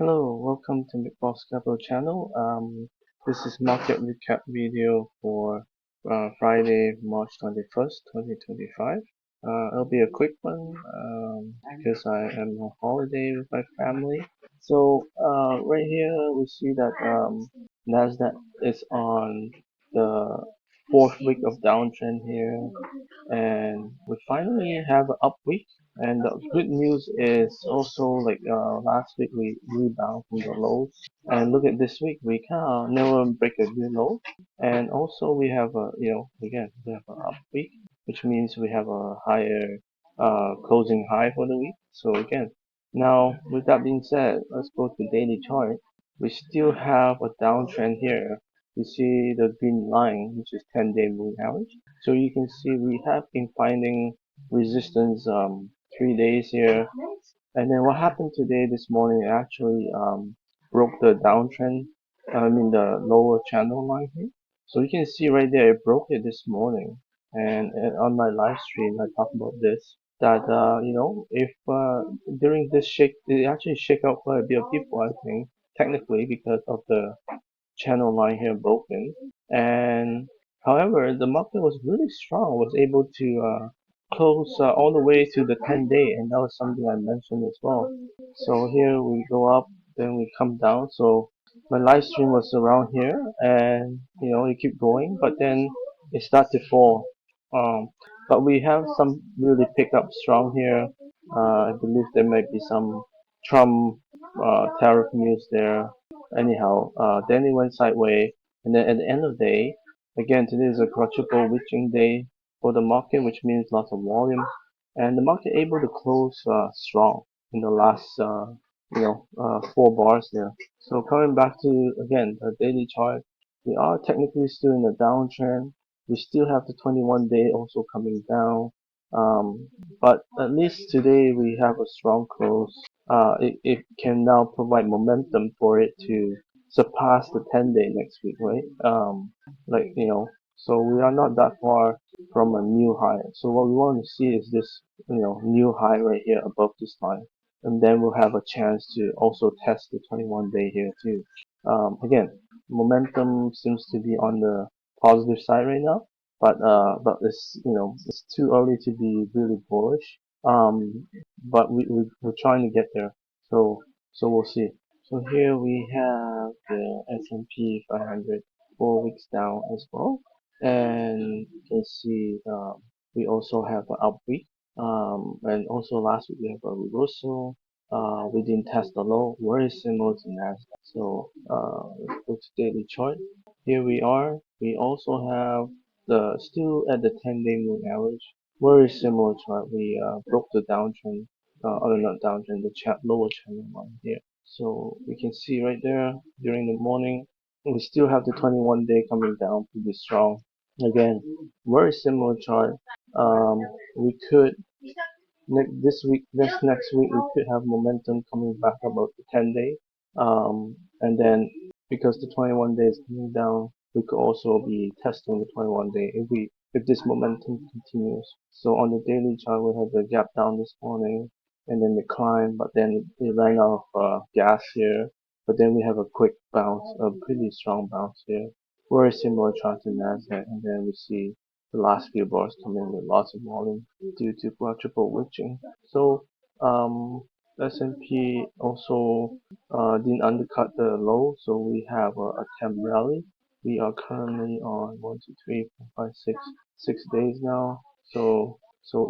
Hello, welcome to Big Boss Capital channel. This is market recap video for Friday, March 21st, 2025. It'll be a quick one because I am on holiday with my family. So right here we see that Nasdaq is on the fourth week of downtrend here, and we finally have an up week. And the good news is also like last week we rebound from the lows, and look at this week we kind of never break a new low, and also we have a again we have an up week, which means we have a higher closing high for the week. So again, now with that being said, let's go to daily chart. We still have a downtrend here. You see the green line, which is 10-day moving average. So you can see we have been finding resistance 3 days here, and then what happened today this morning actually broke the downtrend. I mean the lower channel line here. So you can see right there it broke it this morning, and on my live stream I talked about this that if during this shake it actually shake out quite a bit of people, I think, technically because of the channel line here broken. And however, the market was really strong, was able to close all the way to the 10-day, and that was something I mentioned as well. So here we go up, then we come down. So my live stream was around here, and you keep going, but then it starts to fall. Um, but we have some really pick up strong here. I believe there might be some Trump tariff news there. Anyhow, then it went sideways, and then at the end of the day, again, today is a quadruple witching day for the market, which means lots of volume, and the market able to close strong in the last four bars there. So coming back to again the daily chart, we are technically still in a downtrend. We still have the 21-day also coming down, but at least today we have a strong close. It can now provide momentum for it to surpass the 10-day next week, right? So we are not that far from a new high. So what we want to see is this, new high right here above this line, and then we'll have a chance to also test the 21-day here too. Again, momentum seems to be on the positive side right now, but it's too early to be really bullish. But we're trying to get there. So we'll see. So here we have the S&P 500 4 weeks down as well, and you can see we also have an up week. And also last week we have a reversal. We didn't test the low, very similar to Nasdaq. So let's go to daily chart. Here we are. We also have the still at the 10-day moving average, very similar chart. We broke the downtrend, not downtrend, the lower channel line here. So we can see right there during the morning, we still have the 21-day coming down pretty strong. Again, very similar chart. We could this week, this next week, we could have momentum coming back about the 10-day. And then because the 21-day is coming down, we could also be testing the 21-day if this momentum continues. So on the daily chart, we had the gap down this morning, and then the climb, but then it ran out of gas here. But then we have a quick bounce, a pretty strong bounce here. Very similar chart to Nasdaq, and then we see the last few bars come in with lots of volume due to quadruple witching. So S&P also didn't undercut the low, so we have a temp rally. We are currently on 6 days now. So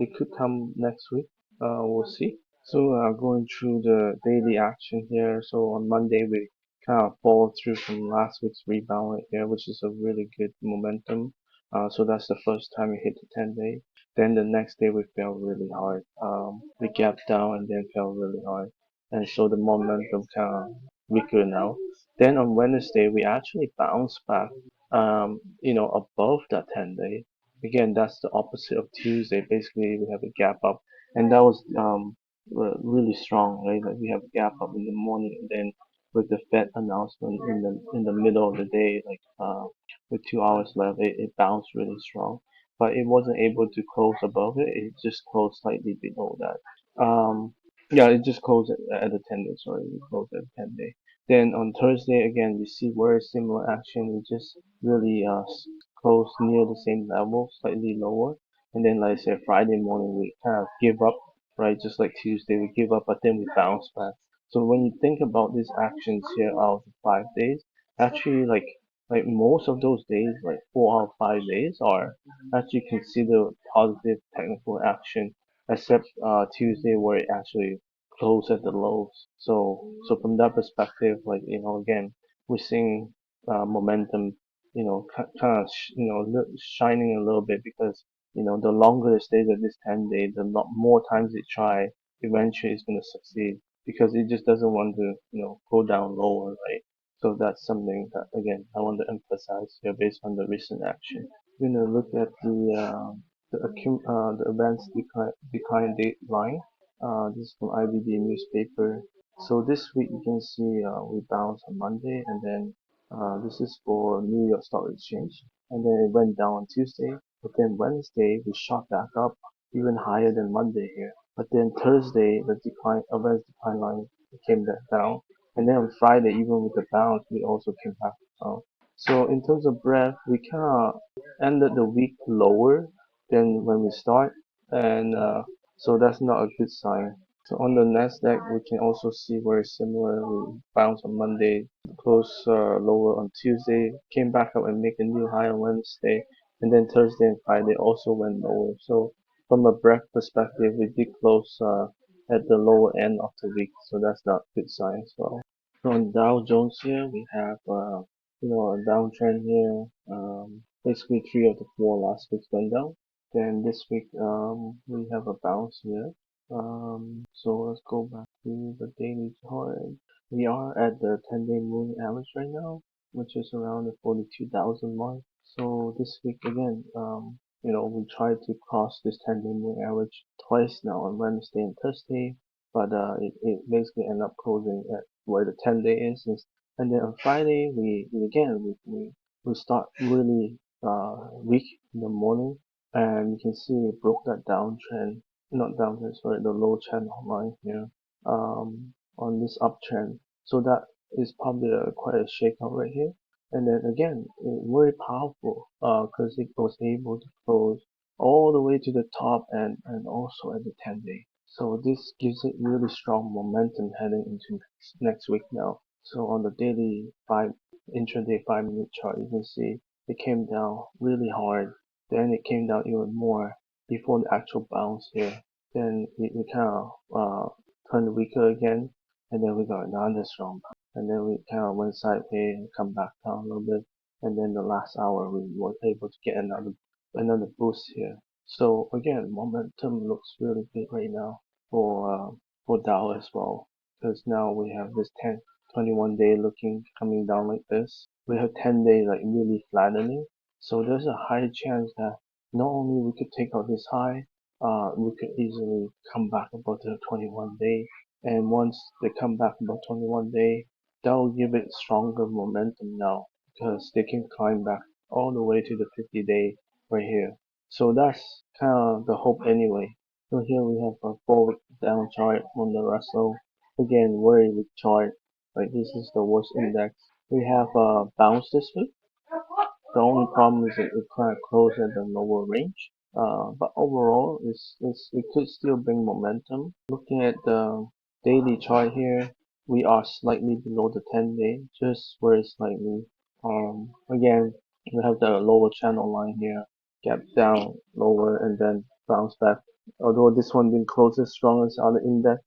it could come next week. We'll see. So going through the daily action here. So on Monday we kind of followed through from last week's rebound right here, which is a really good momentum. So that's the first time we hit the 10-day. Then the next day we fell really hard. We gapped down and then fell really hard. And so the momentum kind of weaker now. Then on Wednesday we actually bounced back, above that 10-day. Again, that's the opposite of Tuesday. Basically, we have a gap up, and that was really strong, right? Like we have a gap up in the morning, and then with the Fed announcement in the middle of the day, like with 2 hours left, it bounced really strong, but it wasn't able to close above it. It just closed slightly below that. Yeah, it just closed at the 10 day. Sorry, it closed at the 10 day. Then on Thursday again, we see very similar action. It just really closed near the same level, slightly lower. And then, like I said, Friday morning we kind of give up, right? Just like Tuesday, we give up, but then we bounce back. So when you think about these actions here out of the 5 days, actually like most of those days, like 4 out of 5 days, are actually considered positive technical action except Tuesday where it actually closed at the lows. So from that perspective, like again, we're seeing momentum, kind of shining a little bit because the longer it stays at this 10 day, the more times it try, eventually it's going to succeed because it just doesn't want to go down lower, right? So that's something that again I want to emphasize here based on the recent action. We're going to look at the advanced decline date line. This is from IBD newspaper. So this week you can see we bounced on Monday, and then this is for New York Stock Exchange, and then it went down on Tuesday. But then Wednesday we shot back up even higher than Monday here. But then Thursday the advanced decline line came back down, and then on Friday even with the bounce we also came back down. So in terms of breadth, we kind of ended the week lower than when we start, and so that's not a good sign. So on the Nasdaq, we can also see very similar. We bounced on Monday, closed lower on Tuesday, came back up and make a new high on Wednesday, and then Thursday and Friday also went lower. So from a breadth perspective, we did close at the lower end of the week, so that's not a good sign as well. So on Dow Jones here, we have a downtrend here. Basically, 3 of the 4 last weeks went down. Then this week, we have a bounce here. So let's go back to the daily chart. We are at the 10-day moving average right now, which is around the 42,000 mark. So this week again, we tried to cross this 10-day moving average twice now on Wednesday and Thursday, but it basically ended up closing at where the 10-day is. And then on Friday, we start really weak in the morning, and you can see it broke that downtrend, not downtrend, sorry, the low channel line here, on this uptrend. So that is probably quite a shakeout right here. And then again, very powerful, because it was able to close all the way to the top and also at the 10-day. So this gives it really strong momentum heading into next week now. So on the daily intraday 5 minute chart, you can see it came down really hard. Then it came down even more before the actual bounce here. Then we kind of turned weaker again, and then we got another strong bounce. And then we kind of went sideways and come back down a little bit. And then the last hour we were able to get another boost here. So again, momentum looks really good right now for Dow as well, because now we have this 21 day looking coming down like this. We have 10 days like really flattening, so there's a high chance that not only we could take out this high, we could easily come back above the 21 day, and once they come back above 21 day, that will give it stronger momentum now because they can climb back all the way to the 50-day right here. So that's kind of the hope anyway. So here we have a forward down chart on the Russell. Again, very weak chart. Like this is the worst index. We have a bounce this week. The only problem is that it kind of closed at the lower range. But overall, it could still bring momentum. Looking at the daily chart here, we are slightly below the 10-day, just very slightly. Again, we have the lower channel line here, gap down lower and then bounce back. Although this one didn't close as strong as other index,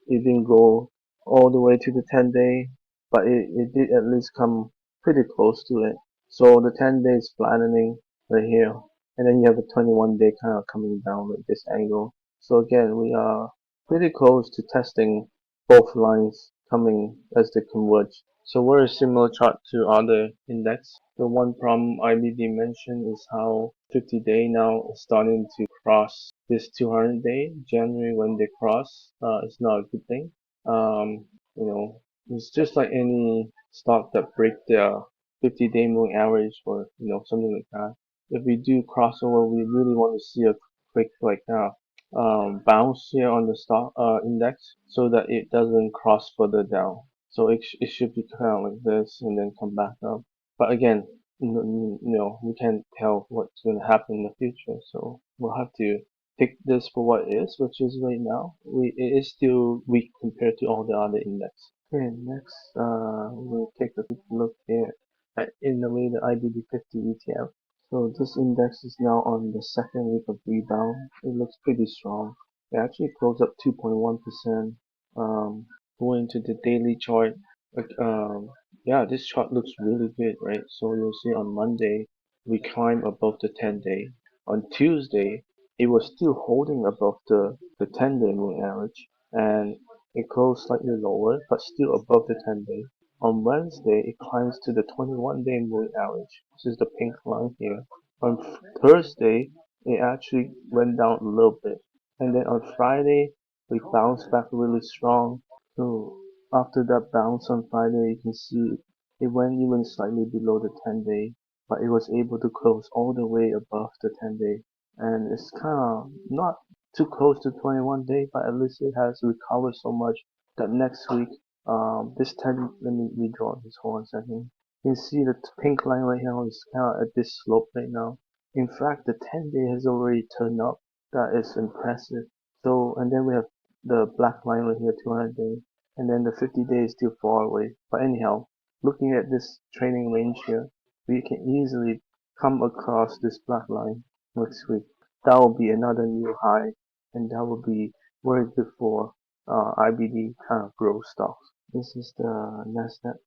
it didn't go all the way to the 10-day, but it did at least come pretty close to it. So the 10-day is flattening right here, and then you have the 21-day kind of coming down at this angle. So again, we are pretty close to testing both lines coming as they converge. So we're a similar chart to other index. The one problem IBD mentioned is how 50-day now is starting to cross this 200-day. January when they cross, it's not a good thing. You know, it's just like any stock that break their 50-day moving average or something like that. If we do crossover, we really want to see a quick bounce here on the stock index so that it doesn't cross further down. So it should be kind of like this and then come back up. But again, we can't tell what's going to happen in the future. So we'll have to take this for what it is, which is right now. It is still weak compared to all the other index. Okay, next we'll take a quick look here at in the way the IBD 50 ETF. So this index is now on the second week of rebound. It looks pretty strong. It actually closed up 2.1%. Um, Going to the daily chart, like, yeah, this chart looks really good, right? So you'll see on Monday we climbed above the 10-day. On Tuesday, it was still holding above the 10-day moving average, and it closed slightly lower, but still above the 10-day. On Wednesday, it climbs to the 21-day moving average, which is the pink line here. On Thursday, it actually went down a little bit. And then on Friday, we bounced back really strong. So after that bounce on Friday, you can see it went even slightly below the 10-day, but it was able to close all the way above the 10-day. And it's kind of not too close to 21-day, but at least it has recovered so much that next week this 10, let me redraw this for 1 second. You can see the pink line right now is kind of at this slope right now. In fact, the 10-day has already turned up. That is impressive. So, and then we have the black line right here, 200-day, and then the 50-day is still far away. But anyhow, looking at this trading range here, we can easily come across this black line next week. That will be another new high, and that will be very good for IBD kind of growth stocks. This is the Nasdaq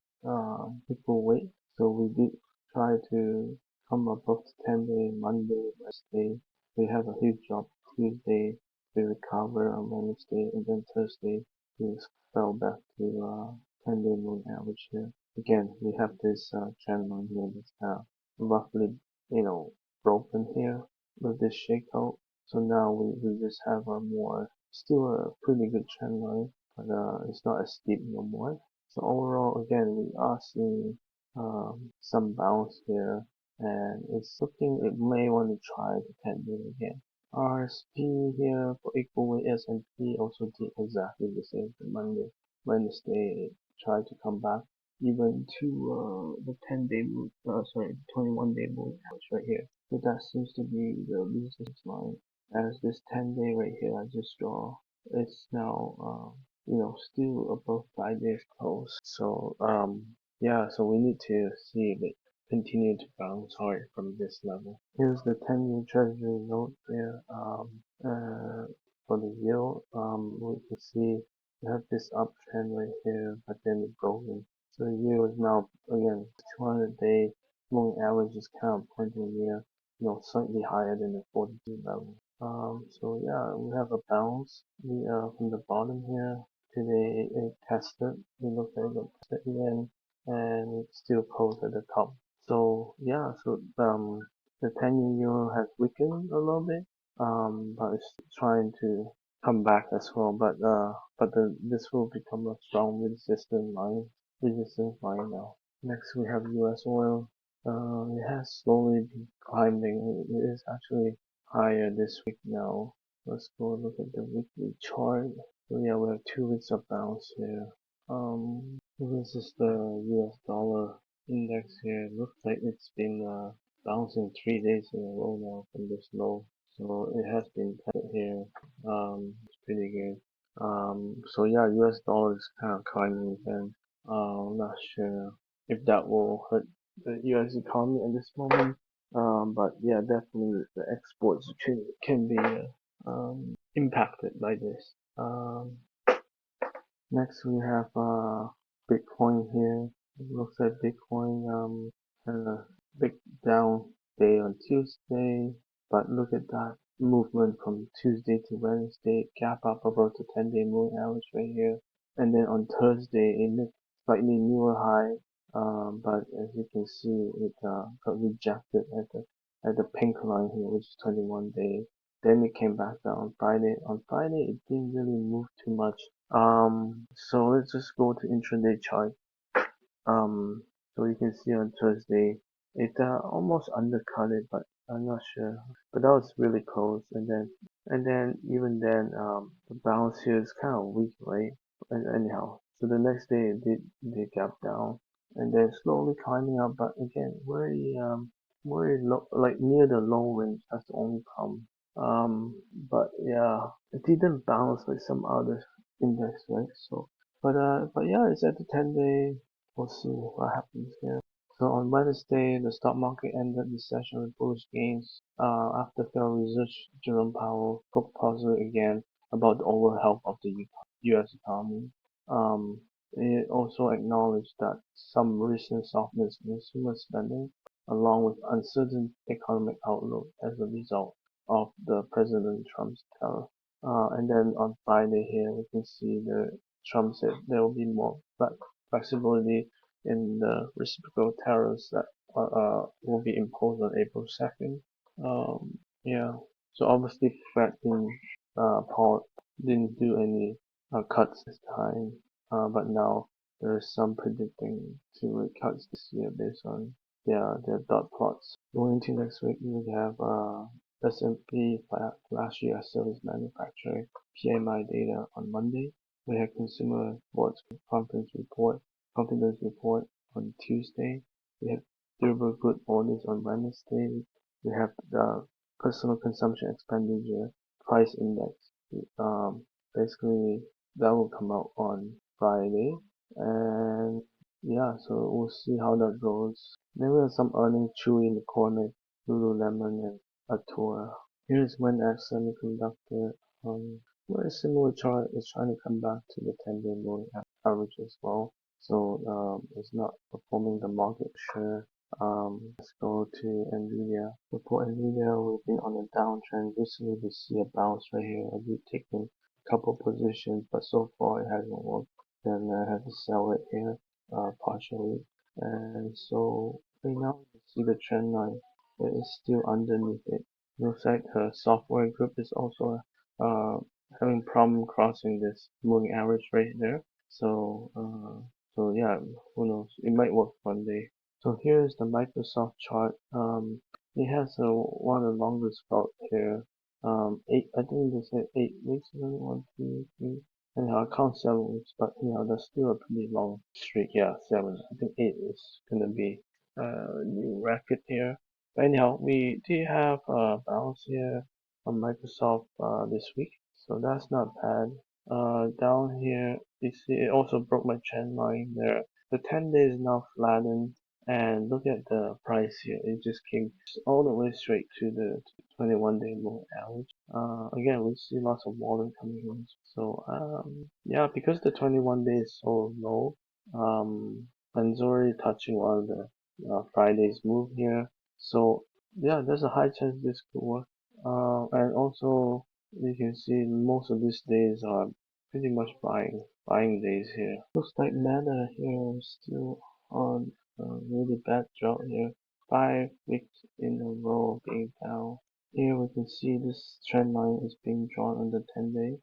equal weight. So we did try to come above the 10-day Monday, Wednesday. We have a huge drop Tuesday. We recover on Wednesday, and then Thursday we fell back to 10-day moving average here. Again, we have this trend line here that's roughly, broken here with this shakeout. So now we just have a more, still a pretty good trend line, but it's not as steep no more. So overall, again, we are seeing some bounce here, and it's looking, it may want to try the 10-day again. RSP here for equal weight S&P also did exactly the same for Monday. Wednesday tried to come back even to the 10-day move, 21-day move average right here. So that seems to be the resistance line. As this 10-day right here I just draw, it's now still above 5 days close. So yeah, so we need to see if it continue to bounce hard from this level. Here's the 10-year treasury note there. For the yield, we can see we have this uptrend right here, but then it's broken. So the yield is now again 200-day moving average is kind of pointing here, slightly higher than the 42 level. So yeah, we have a bounce. We from the bottom here today it tested. We looked at it again, and it still closed at the top. So yeah, so the 10-year euro has weakened a little bit, but it's trying to come back as well. But this will become a strong resistance line now. Next we have U.S. oil. It has slowly been climbing. It is actually higher this week now. Let's go look at the weekly chart. So yeah, we have 2 weeks of bounce here. This is the US dollar index here. It looks like it's been bouncing 3 days in a row now from this low. So it has been tested here. It's pretty good. So yeah, US dollar is kind of climbing again. I'm not sure if that will hurt the US economy at this moment. But yeah, definitely the exports can be impacted by this. Next we have Bitcoin here. It looks like Bitcoin had a big down day on Tuesday, but look at that movement from Tuesday to Wednesday, gap up above the 10-day moving average right here, and then on Thursday it made slightly newer high, but as you can see it got rejected at the pink line here, which is 21 days. Then it came back down on Friday. On Friday, it didn't really move too much. So let's just go to intraday chart. So you can see on Thursday, it almost undercut it, but I'm not sure. But that was really close. And then And then even then, the bounce here is kind of weak, right? And anyhow, so the next day it did they gap down and then slowly climbing up, but again very low, like near the low range. That's the only problem. But yeah, it didn't bounce like some other index, right? But yeah, it's at the 10-day. We'll see what happens here. So on Wednesday, the stock market ended the session with bullish gains after Federal Reserve Jerome Powell spoke positive again about the overall health of the U.S. economy. Um, it also acknowledged that some recent softness in consumer spending, along with uncertain economic outlook as a result of the President Trump's tariff. And then on Friday here, we can see the Trump said there will be more flexibility in the reciprocal tariffs that will be imposed on April 2nd. Yeah, so obviously Fed Paul didn't do any cuts this time, but now there is some predicting two rate cuts this year based on their dot plots. Going into next week, we have S&P last year service manufacturing PMI data on Monday. We have consumer reports confidence report on Tuesday. We have durable good orders on Wednesday. We have the personal consumption expenditure price index. Um, Basically, that will come out on Friday. And yeah, so we'll see how that goes. Then we have some earnings Chewy in the corner, Lululemon and Atura. Here's WinX Semiconductor. Very similar chart is trying to come back to the 10-day moving average as well. So it's not performing the market share. Let's go to Nvidia. For Nvidia, we've been on a downtrend. Recently, we see a bounce right here. We've taken a couple positions, but so far it hasn't worked. Then I have to sell it here partially. And so right now, you see the trend line. It is still underneath it. Looks like the software group is also uh, having problem crossing this moving average right there. So yeah, who knows? It might work one day. So here's the Microsoft chart. It has one of the longest belt here. I think they said 8 weeks. One, two, three. Anyhow, I count 7 weeks, but that's still a pretty long streak. Yeah, seven. I think 8 is gonna be a new record here. But anyhow, we do have a bounce here on Microsoft this week, so that's not bad. Down here, you see it also broke my trend line there. The 10 days is now flattened, and look at the price here. It just came all the way straight to the 21-day moving average. Again, we see lots of volume coming in. So yeah, because the 21 day is so low, and it's already touching on the Friday's move here. So yeah, there's a high chance this could work. And also you can see most of these days are pretty much buying days here. Looks like Meta here is still on a really bad drought here. 5 weeks in a row being down. Here we can see this trend line is being drawn on the 10-day.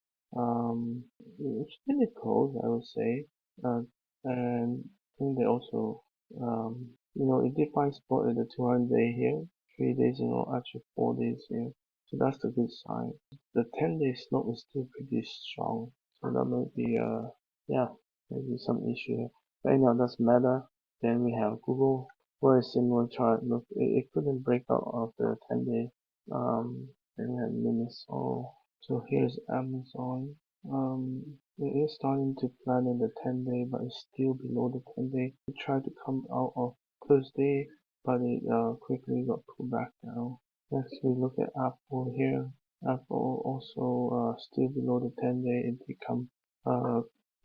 It's pretty close, I would say. And I think they also, it defines support at the 200-day here, 3 days in a row, actually 4 days here. So that's the good sign. The 10-day slope is still pretty strong. So that might be, yeah, maybe some issue here. But anyhow, that's Meta. Then we have Google. Very similar chart. Look, it couldn't break out of the 10-day. Then we have minutes. So here's Amazon. It is starting to flatten the 10-day, but it's still below the 10-day. It tried to come out of Thursday, but it quickly got pulled back down. Next, we look at Apple here. Apple also still below the 10-day. It did come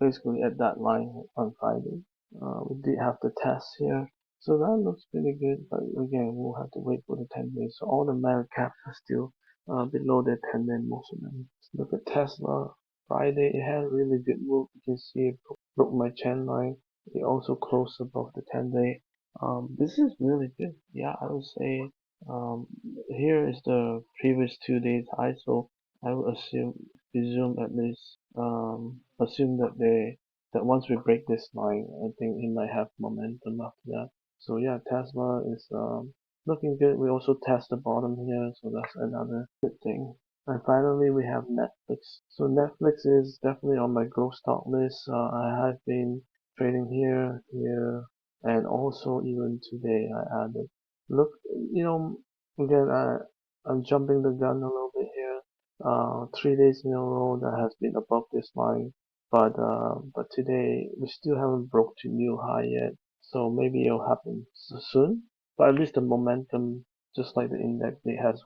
basically at that line on Friday. We did have the test here. So that looks pretty good, but again, we'll have to wait for the 10 days. So all the mega caps are still below their 10-day, most of them. Look at Tesla. Friday, it had a really good move. You can see it broke my trend line. It also closed above the 10-day. This is really good. Yeah, I would say here is the previous 2 days high, so I would presume at least, assume that once we break this line, I think it might have momentum after that. So yeah, Tesla is looking good. We also test the bottom here, so that's another good thing. And finally, we have Netflix. So Netflix is definitely on my growth stock list. I have been trading here, and also even today I added. Look, you know, again, I'm jumping the gun a little bit here. 3 days in a row that has been above this line, but today we still haven't broke to new high yet. So maybe it'll happen soon. But at least the momentum, just like the index, it has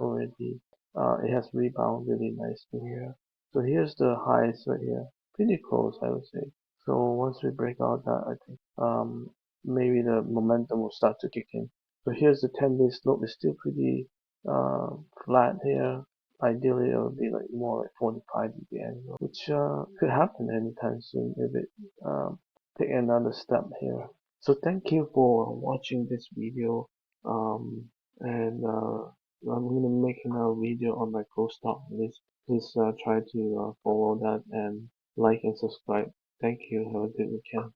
rebounded really nicely here. So here's the highs right here. Pretty close, I would say. So once we break out that, I think maybe the momentum will start to kick in. So here's the 10-day slope. It's still pretty flat here. Ideally, it would be like more like 45 degree angle, which could happen anytime soon if it take another step here. So thank you for watching this video. And I'm gonna make another video on my growth stock list. Please try to follow that and like and subscribe. Thank you. Have a good weekend.